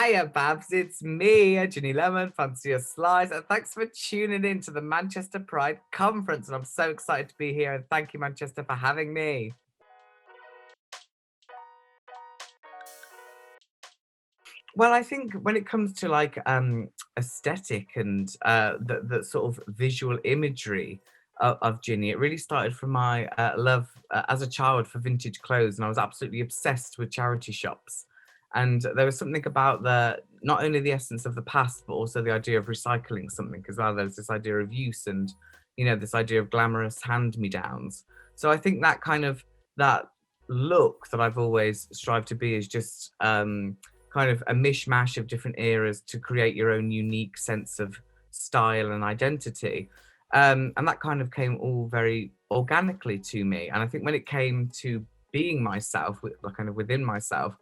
Hiya, Babs, it's me, Ginny Lemon, fancy a slice, and thanks for tuning in to the Manchester Pride Conference. And I'm so excited to be here, and thank you, Manchester, for having me. Well, I think when it comes to like aesthetic and the sort of visual imagery of Ginny, it really started from my love as a child for vintage clothes, and I was absolutely obsessed with charity shops. And there was something about the not only the essence of the past, but also the idea of recycling something as well. There's this idea of use and this idea of glamorous hand-me-downs. So I think that kind of that look that I've always strived to be is just kind of a mishmash of different eras to create your own unique sense of style and identity. And that kind of came all very organically to me. And I think when it came to being myself, like kind of within myself,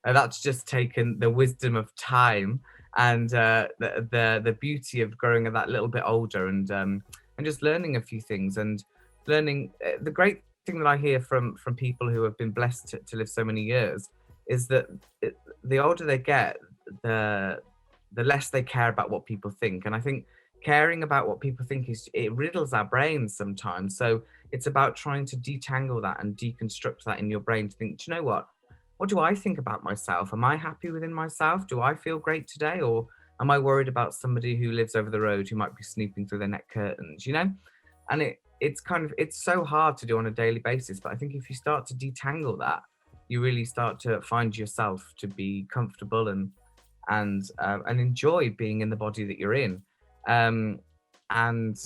that's just taken the wisdom of time and the beauty of growing a that little bit older and just learning a few things and learning the great thing that I hear from people who have been blessed to live so many years is that the older they get, the the less they care about what people think. And I think caring about what people think is it riddles our brains sometimes. So it's about trying to detangle that and deconstruct that in your brain to think, do you know what? What do I think about myself? Am I happy within myself? Do I feel great today? Or am I worried about somebody who lives over the road who might be snooping through their net curtains, you know? And it's kind of it's so hard to do on a daily basis. But I think if you start to detangle that, you really start to find yourself to be comfortable and enjoy being in the body that you're in. Um, and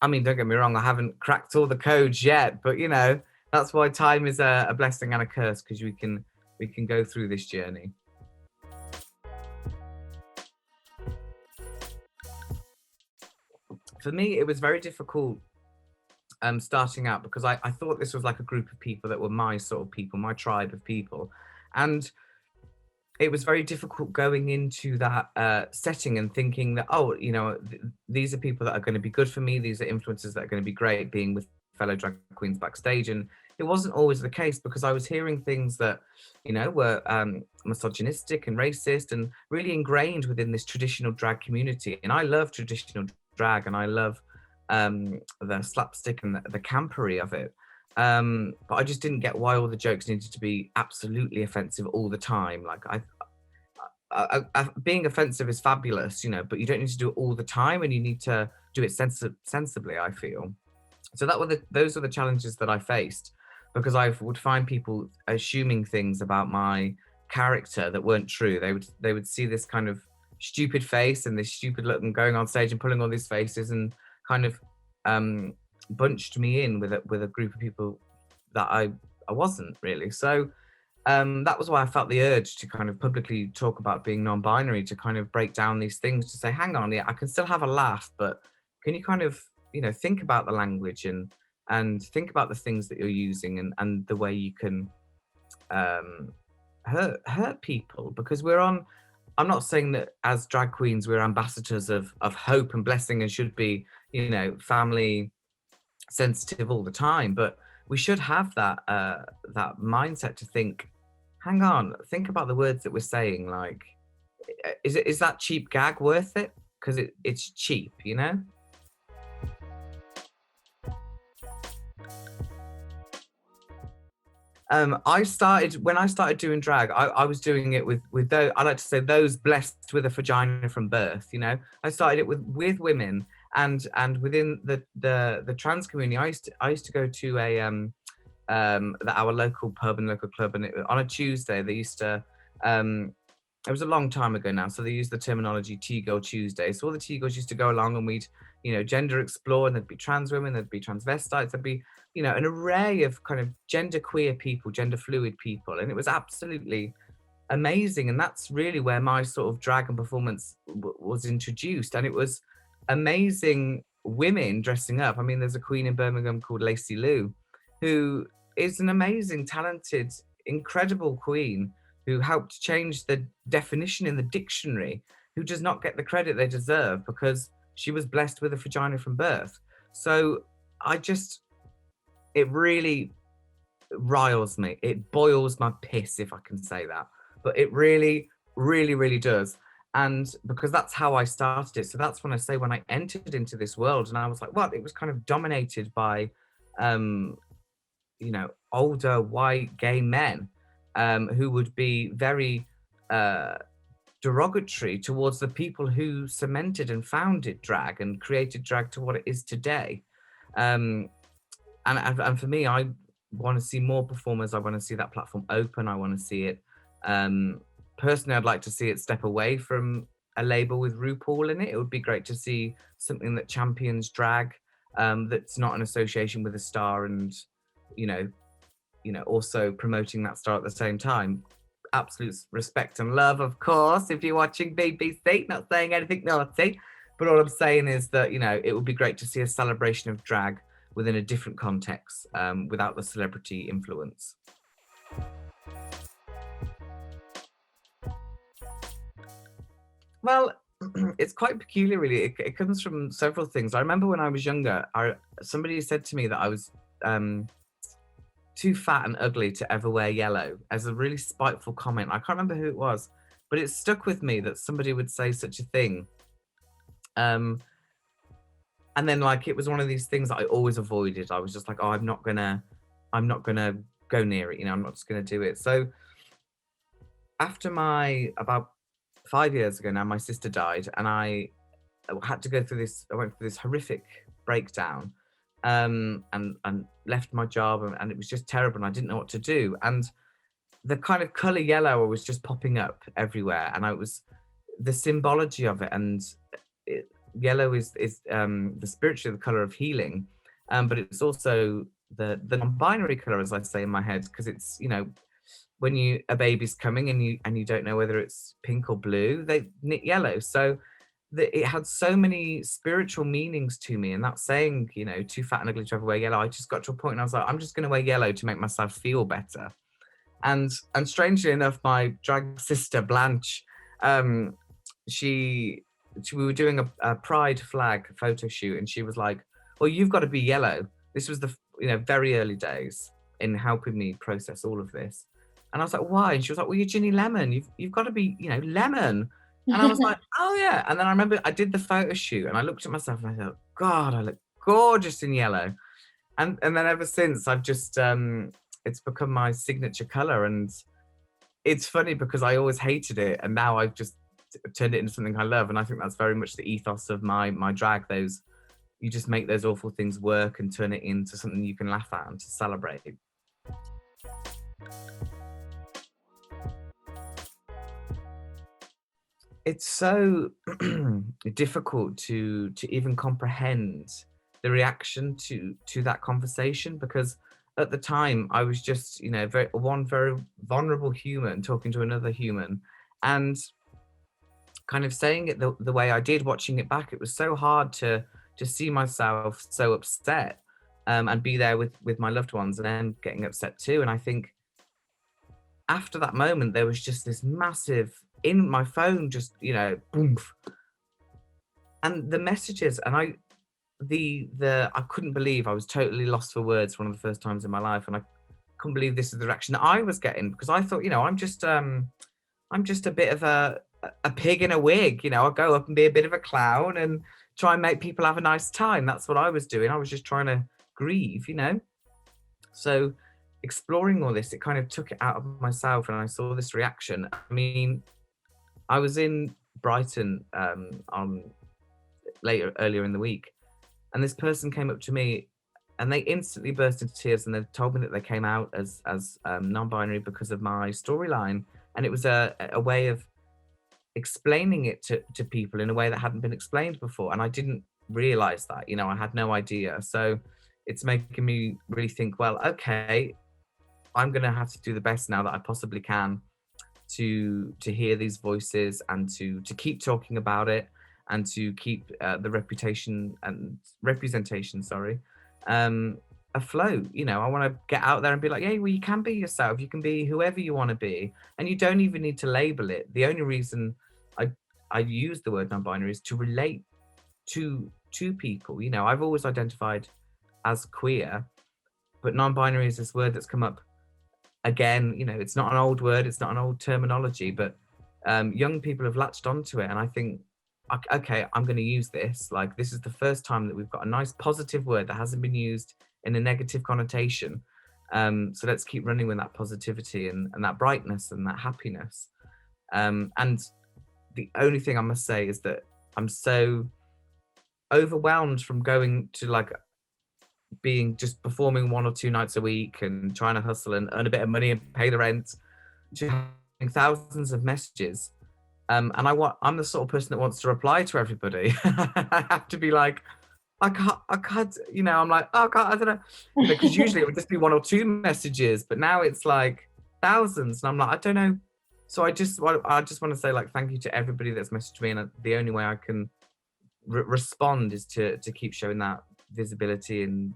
I mean, don't get me wrong, I haven't cracked all the codes yet, but that's why time is a blessing and a curse because we can go through this journey. For me, it was very difficult starting out because I thought this was like a group of people that were my sort of people, my tribe of people. And it was very difficult going into that setting and thinking that, oh, these are people that are going to be good for me. These are influencers that are going to be great being with fellow drag queens backstage. And it wasn't always the case because I was hearing things that, were misogynistic and racist and really ingrained within this traditional drag community. And I love traditional drag and I love the slapstick and the campery of it. But I just didn't get why all the jokes needed to be absolutely offensive all the time. Like being offensive is fabulous, but you don't need to do it all the time, and you need to do it sensibly. I feel so those are the challenges that I faced because I would find people assuming things about my character that weren't true. They would see this kind of stupid face and this stupid look and going on stage and pulling all these faces and kind of um, bunched me in with a group of people that I wasn't really. So that was why I felt the urge to kind of publicly talk about being non-binary, to kind of break down these things, to say, hang on, yeah, I can still have a laugh, but can you kind of, think about the language and think about the things that you're using and the way you can hurt people because I'm not saying that as drag queens we're ambassadors of hope and blessing and should be, family sensitive all the time, but we should have that mindset to think, hang on, think about the words that we're saying. Like, is that cheap gag worth it? Because it's cheap, I started when I started doing drag. I was doing it with those. I like to say those blessed with a vagina from birth. I started it with women, and within the trans community. I used to go to our local pub and local club, and on a Tuesday they used to. It was a long time ago now, so they used the terminology T-Girl Tuesday. So all the T-Girls used to go along and we'd, gender explore, and there'd be trans women, there'd be transvestites, there'd be, an array of kind of gender queer people, gender fluid people. And it was absolutely amazing. And that's really where my sort of drag and performance was introduced. And it was amazing women dressing up. I mean, there's a queen in Birmingham called Lacey Lou, who is an amazing, talented, incredible queen who helped change the definition in the dictionary, who does not get the credit they deserve because she was blessed with a vagina from birth. So it really riles me. It boils my piss, if I can say that. But it really Really, really does. And because that's how I started it. So that's when I say when I entered into this world and I was like, well, it was kind of dominated by, um, older white gay men who would be very uh, derogatory towards the people who cemented and founded drag and created drag to what it is today. Um, and for me, I want to see more performers. I want to see that platform open. I want to see it. Um, Personally, I'd like to see it step away from a label with RuPaul in it. It would be great to see something that champions drag, that's not an association with a star, and you know, also promoting that star at the same time. Absolute respect and love, of course, if you're watching BBC, not saying anything naughty. But all I'm saying is that, it would be great to see a celebration of drag within a different context, without the celebrity influence. Well, it's quite peculiar, really. It comes from several things. I remember when I was younger, somebody said to me that I was um, too fat and ugly to ever wear yellow, as a really spiteful comment. I can't remember who it was, but it stuck with me that somebody would say such a thing. Um, and then like it was one of these things that I always avoided. I was just like, oh, I'm not gonna go near it. I'm not just gonna do it. So after my about 5 years ago now, my sister died, and I had to go through this. I went through this horrific breakdown, and left my job, and it was just terrible. And I didn't know what to do, and the kind of color yellow was just popping up everywhere, and I was the symbology of it, and it, yellow is the spiritually the color of healing, but it's also the non-binary color, as I say in my head, because it's when a baby's coming and you don't know whether it's pink or blue, they knit yellow. So it had so many spiritual meanings to me, and that saying, too fat and ugly to ever wear yellow. I just got to a point, and I was like, I'm just going to wear yellow to make myself feel better. And strangely enough, my drag sister Blanche, um, she, we were doing a pride flag photo shoot, and she was like, "Well, you've got to be yellow." This was the very early days in helping me process all of this, and I was like, "Why?" And she was like, "Well, you're Ginny Lemon. You've got to be lemon." And I was like, "Oh yeah." And then I remember I did the photo shoot, and I looked at myself and I thought, "God, I look gorgeous in yellow." And then ever since, I've just it's become my signature color. And it's funny because I always hated it, and now I've just turned it into something I love. And I think that's very much the ethos of my drag. Those You just make those awful things work and turn it into something you can laugh at and to celebrate. It's so difficult to even comprehend the reaction to that conversation, because at the time I was just very vulnerable human talking to another human, and kind of saying it the way I did. Watching it back, it was so hard to see myself so upset, and be there with my loved ones, and then getting upset too. And I think after that moment, there was just this massive in my phone, just boom, and the messages, and I couldn't believe. I was totally lost for words. One of the first times in my life, and I couldn't believe this is the reaction that I was getting, because I thought, I'm just a bit of a pig in a wig. I'll go up and be a bit of a clown and try and make people have a nice time. That's what I was doing. I was just trying to grieve. So exploring all this, it kind of took it out of myself, and I saw this reaction. I mean, I was in Brighton on earlier in the week, and this person came up to me, and they instantly burst into tears, and they told me that they came out as non-binary because of my storyline, and it was a way of explaining it to people in a way that hadn't been explained before, and I didn't realize that. I had no idea. So it's making me really think, well, okay, I'm gonna have to do the best now that I possibly can to hear these voices, and to keep talking about it, and to keep the representation, sorry, um, afloat. I want to get out there and be like, yeah, well, you can be yourself. You can be whoever you want to be, and you don't even need to label it. The only reason I I use the word non-binary is to relate to people. I've always identified as queer, but non-binary is this word that's come up again. It's not an old word, it's not an old terminology, but young people have latched onto it, and I think, okay, I'm going to use this. Like, this is the first time that we've got a nice positive word that hasn't been used in a negative connotation. So let's keep running with that positivity and that brightness and that happiness. And the only thing I must say is that I'm so overwhelmed from going to like being just performing 1 or 2 nights a week and trying to hustle and earn a bit of money and pay the rent, to having thousands of messages. I'm the sort of person that wants to reply to everybody. I have to be like, I can't, I'm like, oh God, I don't know, because usually it would just be 1 or 2 messages, but now it's like thousands, and I'm like, I don't know. So I just want to say, like, thank you to everybody that's messaged me, and the only way I can respond is to keep showing that visibility and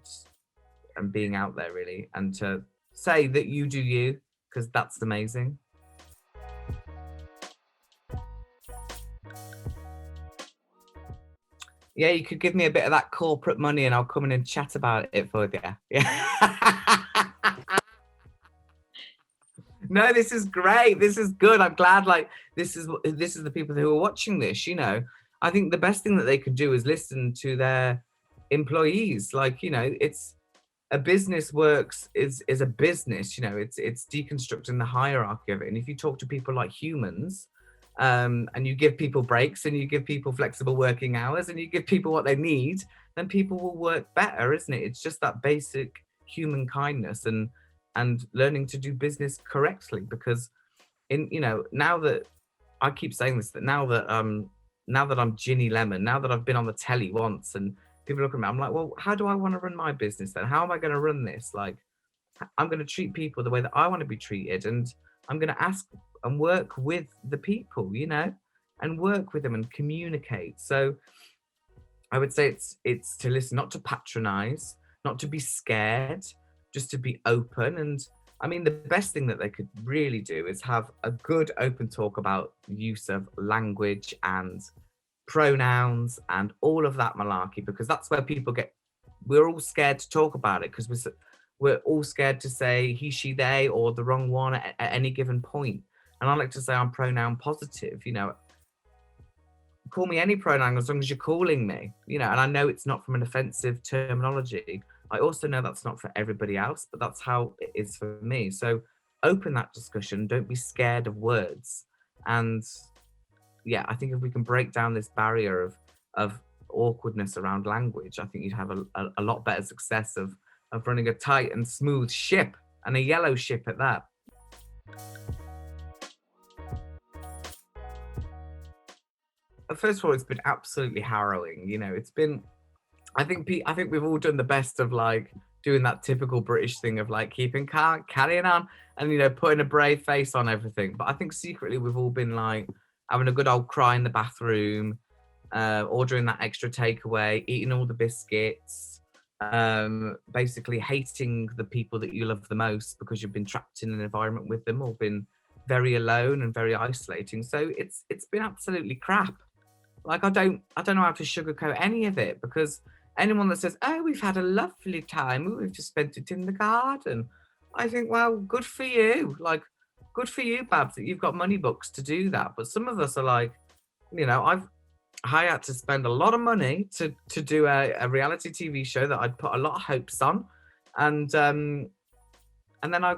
being out there, really, and to say that you do you, because that's amazing. Yeah, you could give me a bit of that corporate money and I'll come in and chat about it for you. Yeah. No, this is great. This is good. I'm glad, like, this is the people who are watching this. I think the best thing that they could do is listen to their employees. Like, it's a business works is a business. It's deconstructing the hierarchy of it. And if you talk to people like humans, and you give people breaks and you give people flexible working hours and you give people what they need, then people will work better, isn't it? It's just that basic human kindness and learning to do business correctly. Because now that I keep saying this, that now that I'm Ginny Lemon, now that I've been on the telly once and people look at me, I'm like, well, how do I want to run my business then? How am I going to run this? Like, I'm going to treat people the way that I want to be treated, and I'm going to ask and work with the people, and work with them and communicate. So I would say it's to listen, not to patronize, not to be scared, just to be open. And I mean, the best thing that they could really do is have a good open talk about use of language and pronouns and all of that malarkey, because that's where we're all scared to talk about it, because we're all scared to say he, she, they, or the wrong one at any given point. And I like to say I'm pronoun positive. Call me any pronoun as long as you're calling me. And I know it's not from an offensive terminology. I also know that's not for everybody else, but that's how it is for me. So open that discussion. Don't be scared of words. And yeah, I think if we can break down this barrier of awkwardness around language, I think you'd have a lot better success of running a tight and smooth ship, and a yellow ship at that. First of all, it's been absolutely harrowing. I think we've all done the best of, like, doing that typical British thing of, like, keeping calm, carrying on, and putting a brave face on everything. But I think secretly we've all been, like, having a good old cry in the bathroom, ordering that extra takeaway, eating all the biscuits, basically hating the people that you love the most because you've been trapped in an environment with them, or been very alone and very isolating. So it's been absolutely crap. Like, I don't know how to sugarcoat any of it, because anyone that says, "Oh, we've had a lovely time, we've just spent it in the garden," I think, well, good for you. Like, good for you, Babs, that you've got money books to do that. But some of us are like, I had to spend a lot of money to do a reality TV show that I'd put a lot of hopes on, and then I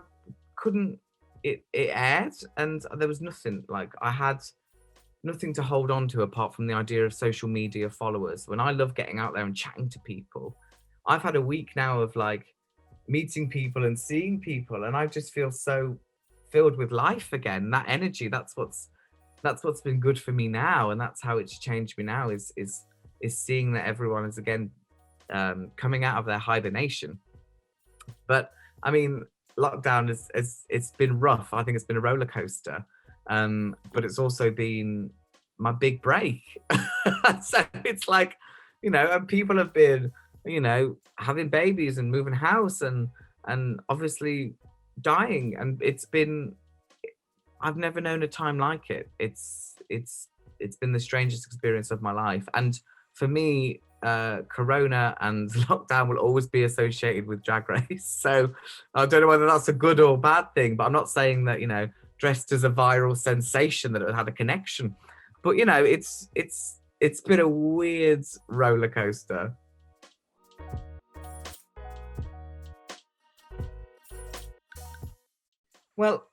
couldn't. It aired, and there was nothing. Like, I had nothing to hold on to apart from the idea of social media followers. When I love getting out there and chatting to people, I've had a week now of, like, meeting people and seeing people, and I just feel so filled with life again. That energy, that's what's been good for me now, and that's how it's changed me now, is seeing that everyone is again coming out of their hibernation. But I mean, lockdown is it's been rough. I think it's been a roller coaster, but it's also been my big break. So it's like, and people have been, having babies and moving house and obviously dying, and I've never known a time like it. It's been the strangest experience of my life, and for me, Corona and lockdown will always be associated with Drag Race. So I don't know whether that's a good or bad thing, but I'm not saying that dressed as a viral sensation that it had a connection. But you know, it's been a weird roller coaster. Well,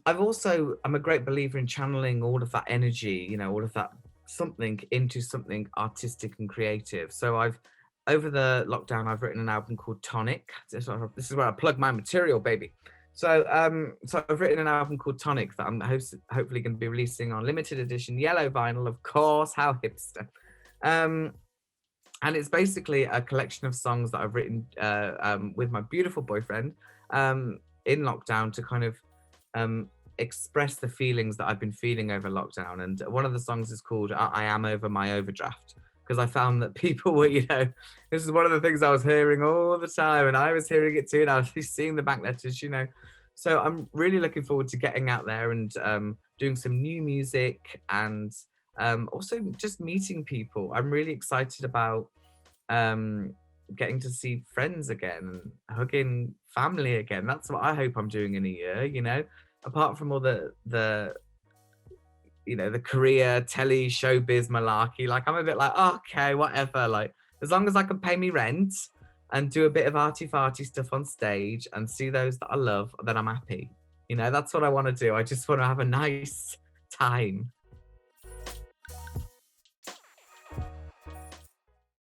I'm a great believer in channeling all of that energy, you know, all of that something into something artistic and creative. So I've over the lockdown, I've written an album called Tonic. This is where I plug my material, baby. So I've written an album called Tonic that hopefully going to be releasing on limited edition yellow vinyl, of course. How hipster! Um, and it's basically a collection of songs that I've written with my beautiful boyfriend in lockdown to kind of um, express the feelings that I've been feeling over lockdown. And one of the songs is called I Am Over My Overdraft. Because I found that people were, you know, this is one of the things I was hearing all the time, and I was hearing it too, and I was seeing the back letters, you know. So I'm really looking forward to getting out there and doing some new music and also just meeting people. I'm really excited about um, getting to see friends again and hugging family again. That's what I hope I'm doing in a year, you know, apart from all the you know, the career, telly, showbiz malarkey. Like I'm a bit like, oh, okay, whatever. Like as long as I can pay me rent and do a bit of arty farty stuff on stage and see those that I love, then I'm happy. You know, that's what I want to do. I just want to have a nice time.